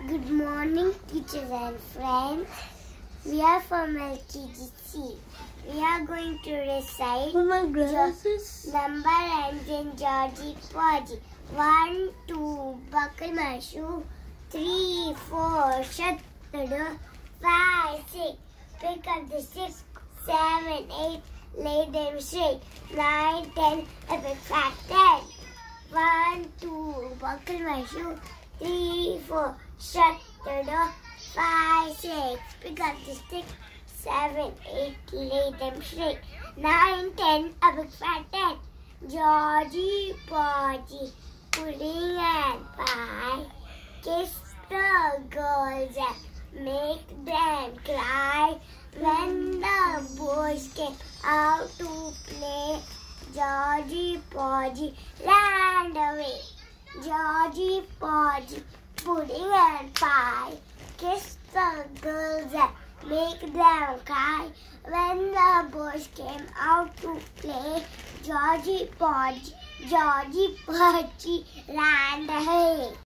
Good morning, teachers and friends. We are from LKGC. We are going to recite number ends in Georgie Porgy. 1, 2, buckle my shoe. 3, 4, shut the door. 5, 6, pick up the sticks. 7, 8, lay them straight. 9, 10, epic fat 10. 1, 2, buckle my shoe. 3, 4, shut the door. 5, 6, pick up the stick. 7, 8, lay them straight. 9, 10, a big fat 10. Georgie Porgy, pudding and pie, kiss the girls and make them cry. When the boys came out to play, Georgie Porgy ran away. Georgie Porgy, pudding and pie, kiss the girls and make them cry. When the boys came out to play, Georgie Porgy ran away.